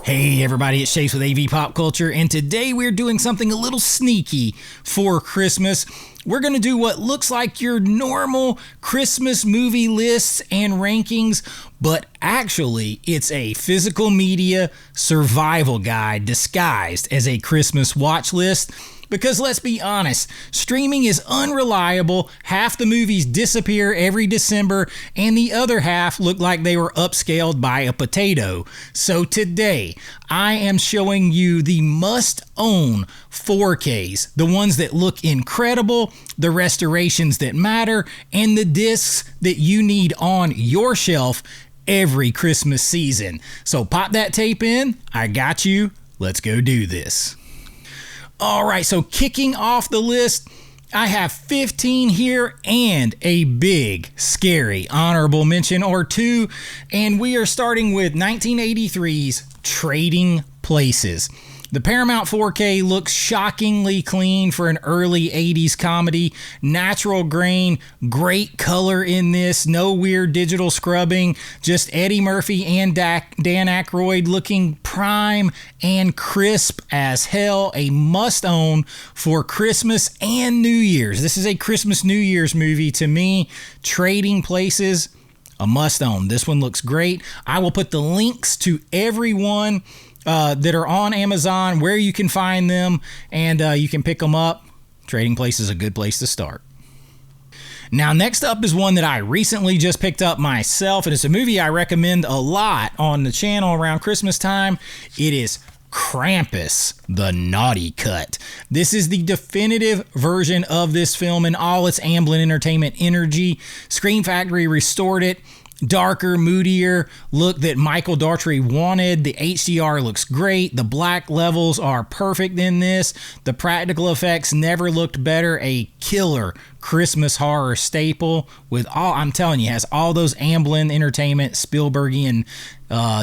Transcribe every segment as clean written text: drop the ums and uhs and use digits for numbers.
Hey everybody, it's Chase with AV Pop Culture, and today we're doing something a little sneaky for Christmas. We're going to do what looks like your normal Christmas movie lists and rankings, but actually it's a physical media survival guide disguised as a Christmas watch list. Because let's be honest, streaming is unreliable, half the movies disappear every December, and the other half look like they were upscaled by a potato. So today, I am showing you the must-own 4Ks, the ones that look incredible, the restorations that matter, and the discs that you need on your shelf every Christmas season. So pop that tape in, I got you, let's go do this. All right, so kicking off the list, I have 15 here and a big, scary honorable mention or two, and we are starting with 1983's Trading Places. The Paramount 4K looks shockingly clean for an early 80s comedy. Natural grain, great color in this, no weird digital scrubbing, just Eddie Murphy and Dan Aykroyd looking prime and crisp as hell. A must-own for Christmas and New Year's. This is a Christmas New Year's movie to me. Trading Places, a must-own. This one looks great. I will put the links to everyone that are on Amazon, where you can find them, and you can pick them up. Trading Places is a good place to start. Now, next up is one that I recently just picked up myself, and it's a movie I recommend a lot on the channel around Christmas time. It is Krampus, the Naughty Cut. This is the definitive version of this film in all its Amblin Entertainment energy. Scream Factory restored it. Darker, moodier look that Michael Daughtry wanted. The HDR looks great. The black levels are perfect in this. The practical effects never looked better. A killer Christmas horror staple with all, I'm telling you, has all those Amblin Entertainment, Spielbergian,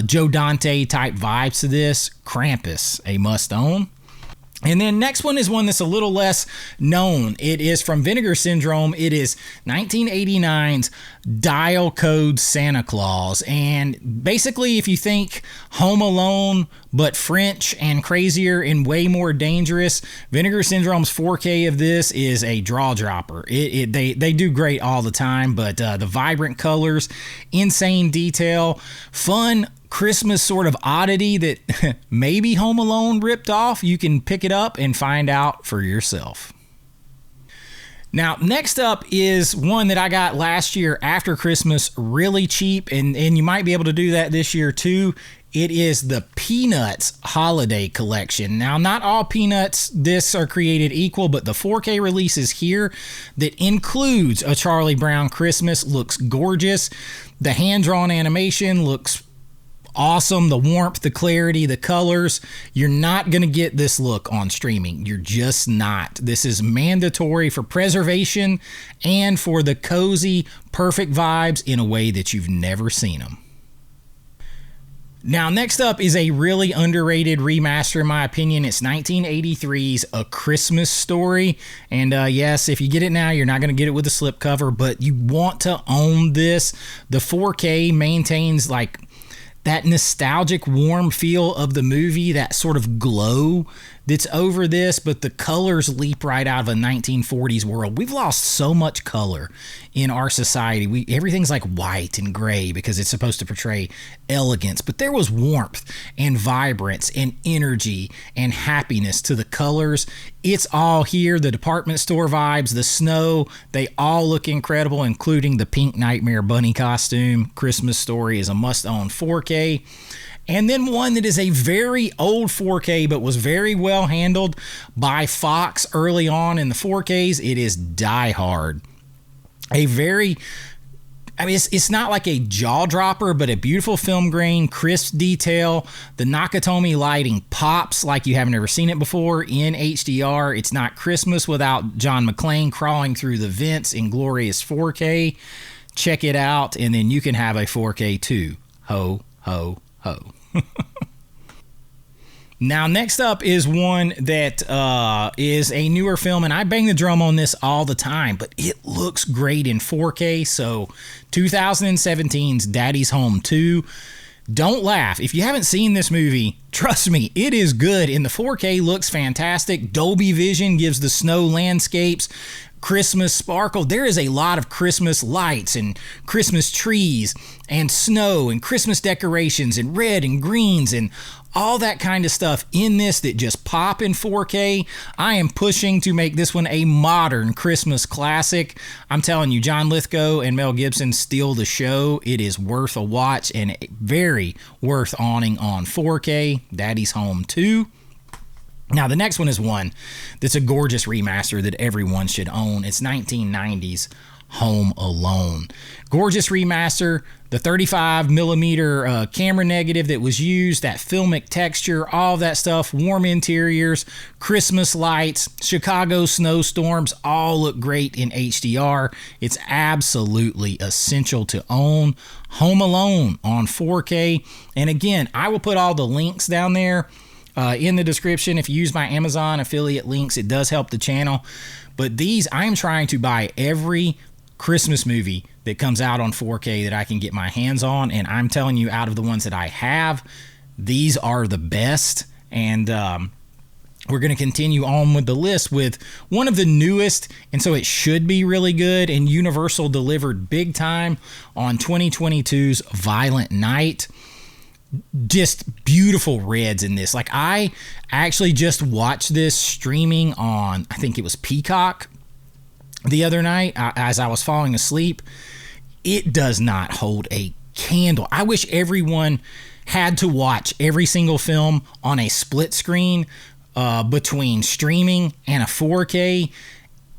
Joe Dante type vibes to this. Krampus, a must own. And then next one is one that's a little less known. It is from Vinegar Syndrome. It is 1989's Dial Code Santa Claus. And basically, if you think Home Alone, but French and crazier and way more dangerous, Vinegar Syndrome's 4K of this is a draw dropper. They do great all the time, but the vibrant colors, insane detail, fun Christmas sort of oddity that maybe Home Alone ripped off. You can pick it up and find out for yourself. Now, next up is one that I got last year after Christmas really cheap, and you might be able to do that this year too. It is the Peanuts Holiday Collection. Now, not all Peanuts discs are created equal, but the 4K release is here that includes a Charlie Brown Christmas. Looks gorgeous. The hand-drawn animation looks awesome. The warmth, the clarity, the colors. You're not going to get this look on streaming. You're just not. This is mandatory for preservation and for the cozy, perfect vibes in a way that you've never seen them. Now, next up is a really underrated remaster, in my opinion. It's 1983's A Christmas Story. And yes, if you get it now, you're not going to get it with a slipcover, but you want to own this. The 4K maintains like that nostalgic, warm feel of the movie, that sort of glow that's over this, but the colors leap right out of a 1940s world. We've lost so much color in our society. Everything's like white and gray because it's supposed to portray elegance, but there was warmth and vibrance and energy and happiness to the colors. It's all here. The department store vibes, the snow, they all look incredible, including the pink Nightmare Bunny costume. Christmas Story is a must-own 4K. And then one that is a very old 4K but was very well handled by Fox early on in the 4Ks. It is Die Hard. It's not like a jaw dropper, but a beautiful film grain, crisp detail. The Nakatomi lighting pops like you haven't ever seen it before in HDR. It's not Christmas without John McClane crawling through the vents in glorious 4K. Check it out, and then you can have a 4K too. Ho, ho, ho. Now, next up is one that is a newer film, and I bang the drum on this all the time, but it looks great in 4K. So 2017's Daddy's Home 2. Don't laugh. If you haven't seen this movie, trust me, it is good. And the 4K looks fantastic. Dolby Vision gives the snow landscapes Christmas sparkle. There is a lot of Christmas lights and Christmas trees and snow and Christmas decorations and red and greens and all that kind of stuff in this that just pop in 4K. I am pushing to make this one a modern Christmas classic. I'm telling you, John Lithgow and Mel Gibson steal the show. It is worth a watch and very worth owning on 4K. Daddy's Home 2. Now, the next one is one that's a gorgeous remaster that everyone should own. It's 1990's Home Alone. Gorgeous remaster, the 35 millimeter camera negative that was used, that filmic texture, all that stuff, warm interiors, Christmas lights, Chicago snowstorms, all look great in HDR. It's absolutely essential to own. Home Alone on 4K. And again, I will put all the links down there in the description. If you use my Amazon affiliate links, it does help the channel. But these, I'm trying to buy every Christmas movie that comes out on 4K that I can get my hands on, and I'm telling you, out of the ones that I have, these are the best. And we're going to continue on with the list with one of the newest, and so it should be really good, and Universal delivered big time on 2022's Violent Night. Just beautiful reds in this. Like, I actually just watched this streaming on, I think it was Peacock the other night as I was falling asleep. It does not hold a candle. I wish everyone had to watch every single film on a split screen between streaming and a 4K,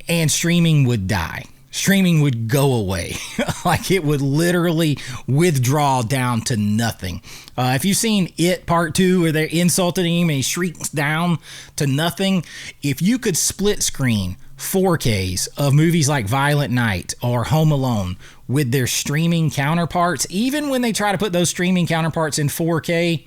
and streaming would die. Streaming would go away. Like, it would literally withdraw down to nothing. If you've seen It Part 2 where they're insulting him and he shrieks down to nothing, if you could split screen 4Ks of movies like Violent Night or Home Alone with their streaming counterparts, even when they try to put those streaming counterparts in 4K,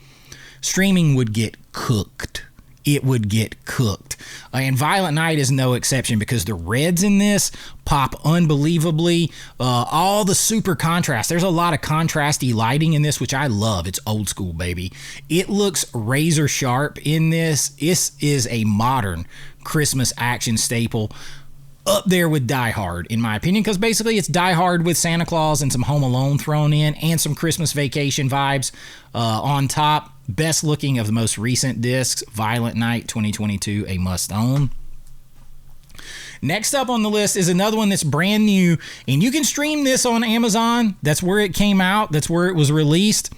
streaming would get cooked. It would get cooked. And Violent Night is no exception, because the reds in this pop unbelievably. All the super contrast. There's a lot of contrasty lighting in this, which I love. It's old school, baby. It looks razor sharp in this. This is a modern Christmas action staple, up there with Die Hard, in my opinion, because basically it's Die Hard with Santa Claus and some Home Alone thrown in, and some Christmas Vacation vibes on top. Best looking of the most recent discs, Violent Night 2022, a must own. Next up on the list is another one that's brand new, and you can stream this on Amazon. That's where it came out. That's where it was released.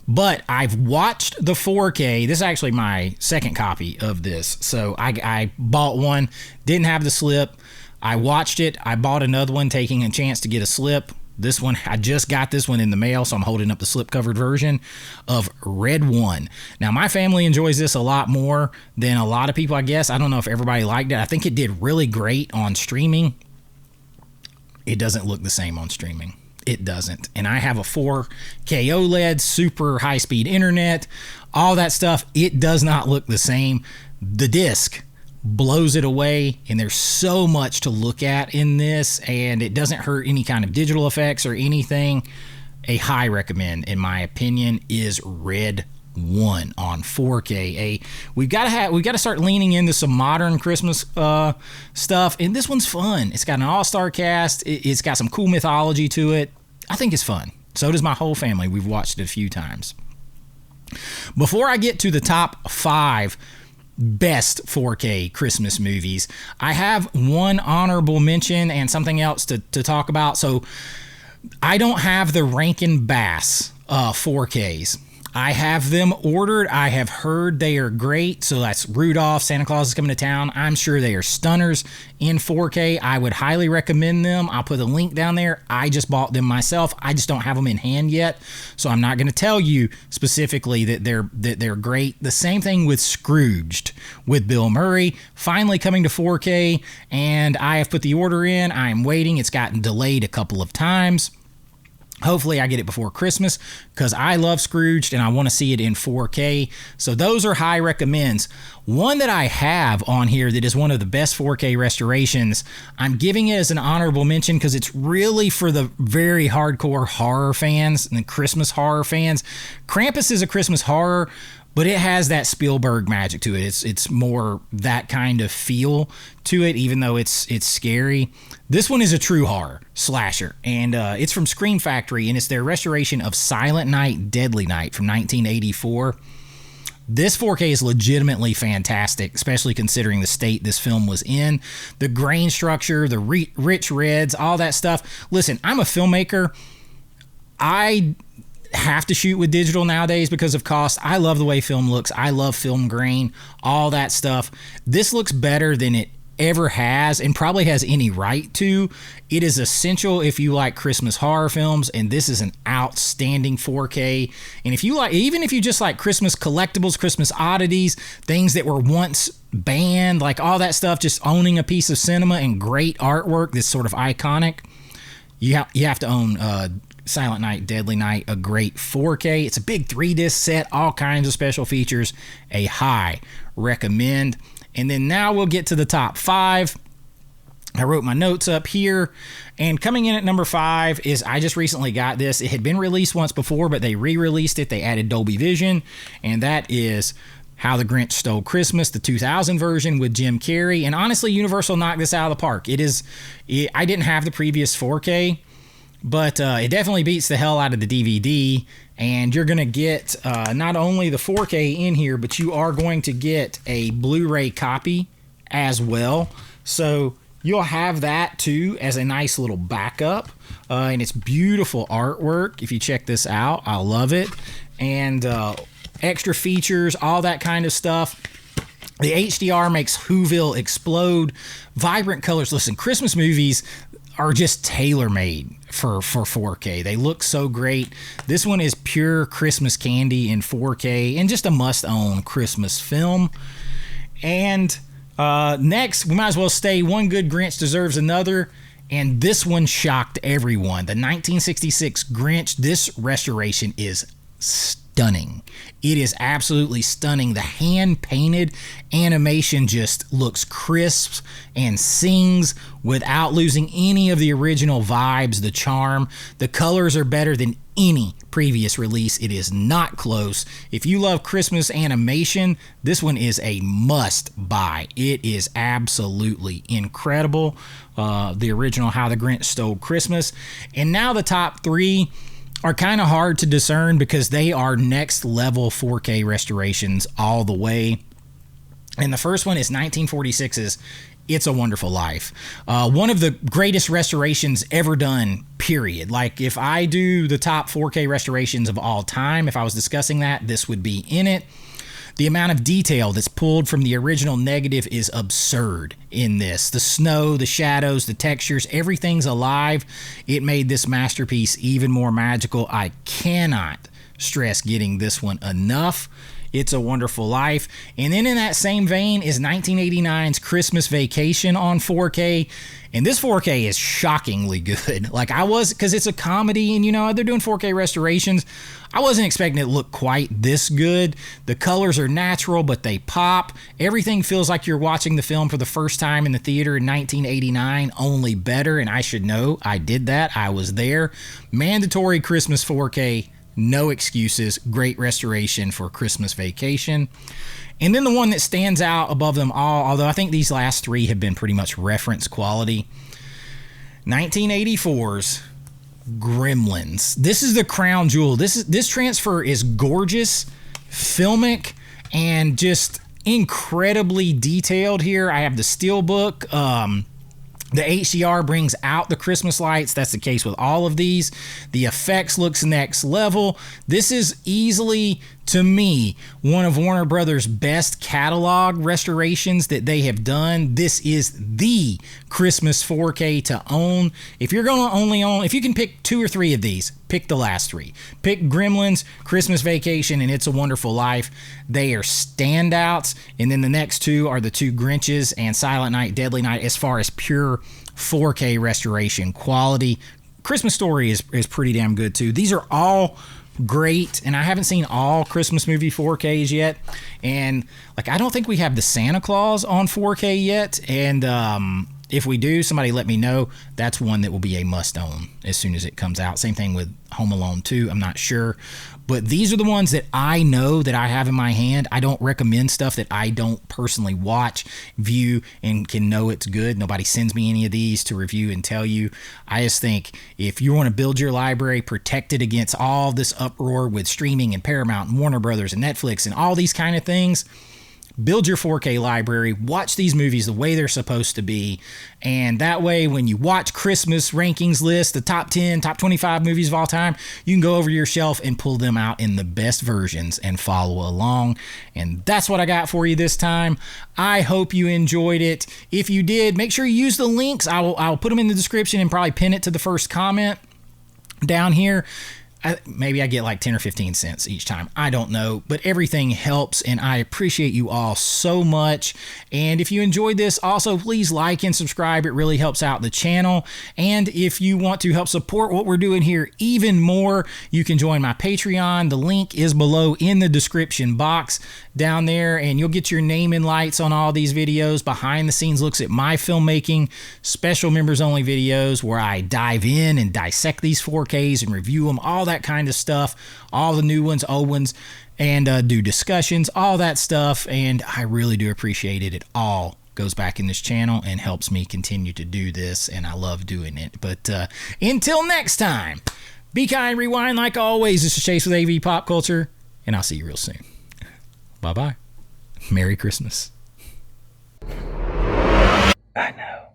But I've watched the 4K. This is actually my second copy of this. So I bought one, didn't have the slip. I watched it. I bought another one, taking a chance to get a slip. This one, I just got this one in the mail, so I'm holding up the slip-covered version of Red One. Now, my family enjoys this a lot more than a lot of people, I guess. I don't know if everybody liked it. I think it did really great on streaming. It doesn't look the same on streaming. It doesn't. And I have a 4K OLED, super high-speed internet, all that stuff. It does not look the same. The disc blows it away, and there's so much to look at in this, and it doesn't hurt any kind of digital effects or anything. A high recommend, in my opinion, is Red One on 4K. We've got to start leaning into some modern Christmas stuff, and this one's fun. It's got an all-star cast. It's got some cool mythology to it. I think it's fun. So does my whole family. We've watched it a few times. Before I get to the top 5 best 4K Christmas movies, I have one honorable mention and something else to talk about. So I don't have the Rankin Bass 4Ks. I have them ordered. I have heard they are great. So that's Rudolph, Santa Claus is Coming to Town. I'm sure they are stunners in 4K. I would highly recommend them. I'll put a link down there. I just bought them myself. I just don't have them in hand yet, so I'm not going to tell you specifically that they're great. The same thing with Scrooged with Bill Murray, finally coming to 4K, and I have put the order in. I am waiting. It's gotten delayed a couple of times. Hopefully I get it before Christmas because I love Scrooged and I want to see it in 4K. So those are high recommends. One that I have on here that is one of the best 4K restorations, I'm giving it as an honorable mention because it's really for the very hardcore horror fans and the Christmas horror fans. Krampus is a Christmas horror, but it has that Spielberg magic to it. It's more that kind of feel to it, even though it's scary. This one is a true horror slasher, and it's from Scream Factory, and it's their restoration of Silent Night, Deadly Night from 1984. This 4K is legitimately fantastic, especially considering the state this film was in. The grain structure, the rich reds, all that stuff. Listen, I'm a filmmaker. I have to shoot with digital nowadays because of cost. I love the way film looks. I love film grain, all that stuff. This looks better than it ever has and probably has any right to. It is essential if you like Christmas horror films, and this is an outstanding 4K. And if you like, even if you just like Christmas collectibles, Christmas oddities, things that were once banned, like all that stuff, just owning a piece of cinema and great artwork that's sort of iconic, you have to own Silent Night, Deadly Night, a great 4K. It's a big 3-disc set, all kinds of special features, a high recommend. And then now we'll get to the top 5. I wrote my notes up here, and coming in at number 5 is, I just recently got this. It had been released once before, but they re-released it. They added Dolby Vision, and that is How the Grinch Stole Christmas, the 2000 version with Jim Carrey. And honestly, Universal knocked this out of the park. I didn't have the previous 4K, but it definitely beats the hell out of the DVD, and you're going to get not only the 4K in here, but you are going to get a Blu-ray copy as well. So you'll have that too as a nice little backup, and it's beautiful artwork. If you check this out, I love it. And extra features, all that kind of stuff. The HDR makes Whoville explode. Vibrant colors. Listen, Christmas movies are just tailor-made for 4K. They look so great. This one is pure Christmas candy in 4K and just a must-own Christmas film. And next, we might as well stay One Good Grinch Deserves Another, and this one shocked everyone. The 1966 Grinch, this restoration is stunning. It is absolutely stunning. The hand-painted animation just looks crisp and sings without losing any of the original vibes, the charm. The colors are better than any previous release. It is not close. If you love Christmas animation, this one is a must-buy. It is absolutely incredible. The original How the Grinch Stole Christmas. And now the top 3 are kind of hard to discern because they are next level 4K restorations all the way. And the first one is 1946's It's a Wonderful Life. One of the greatest restorations ever done, period. Like, if I do the top 4K restorations of all time, if I was discussing that, this would be in it. The amount of detail that's pulled from the original negative is absurd in this. The snow, the shadows, the textures, everything's alive. It made this masterpiece even more magical. I cannot stress getting this one enough. It's a Wonderful Life. And then in that same vein is 1989's Christmas Vacation on 4K. And this 4K is shockingly good. Like, because it's a comedy and, they're doing 4K restorations. I wasn't expecting it to look quite this good. The colors are natural, but they pop. Everything feels like you're watching the film for the first time in the theater in 1989, only better. And I should know, I did that. I was there. Mandatory Christmas 4K. No excuses. Great restoration for Christmas Vacation. And then the one that stands out above them all, although I think these last 3 have been pretty much reference quality, 1984's Gremlins. This is the crown jewel. This transfer is gorgeous, filmic, and just incredibly detailed here. I have the steelbook. The HDR brings out the Christmas lights. That's the case with all of these. The effects looks next level. This is easily, to me, one of Warner Brothers' best catalog restorations that they have done. This is the Christmas 4K to own. If you're going to only own, if you can pick 2 or 3 of these, pick the last 3. Pick Gremlins, Christmas Vacation, and It's a Wonderful Life. They are standouts. And then the next 2 are the 2 Grinches and Silent Night, Deadly Night as far as pure 4K restoration quality. Christmas Story is pretty damn good too. These are all great, and I haven't seen all Christmas movie 4Ks yet, and like I don't think we have the Santa Claus on 4K yet, and if we do, somebody let me know. That's one that will be a must own as soon as it comes out. Same thing with Home Alone 2. I'm not sure, but these are the ones that I know that I have in my hand. I don't recommend stuff that I don't personally watch, view, and can know it's good. Nobody sends me any of these to review and tell you. I just think if you want to build your library, protect it against all this uproar with streaming and Paramount and Warner Brothers and Netflix and all these kind of things, build your 4K library, watch these movies the way they're supposed to be, and that way when you watch Christmas rankings list, the top 10, top 25 movies of all time, you can go over your shelf and pull them out in the best versions and follow along. And that's what I got for you this time. I hope you enjoyed it. If you did, make sure you use the links. I'll put them in the description and probably pin it to the first comment down here. Maybe I get like 10 or 15 cents each time. I don't know, but everything helps, and I appreciate you all so much. And if you enjoyed this, also please like and subscribe. It really helps out the channel. And if you want to help support what we're doing here even more, you can join my Patreon. The link is below in the description box down there, and you'll get your name and lights on all these videos, behind the scenes looks at my filmmaking, special members only videos where I dive in and dissect these 4Ks and review them, all that kind of stuff, all the new ones, old ones, and do discussions, all that stuff. And I really do appreciate it. It all goes back in this channel and helps me continue to do this, and I love doing it. But until next time, be kind, rewind like always. This is Chase with AV Pop Culture, and I'll see you real soon. Bye-bye. Merry Christmas. I know.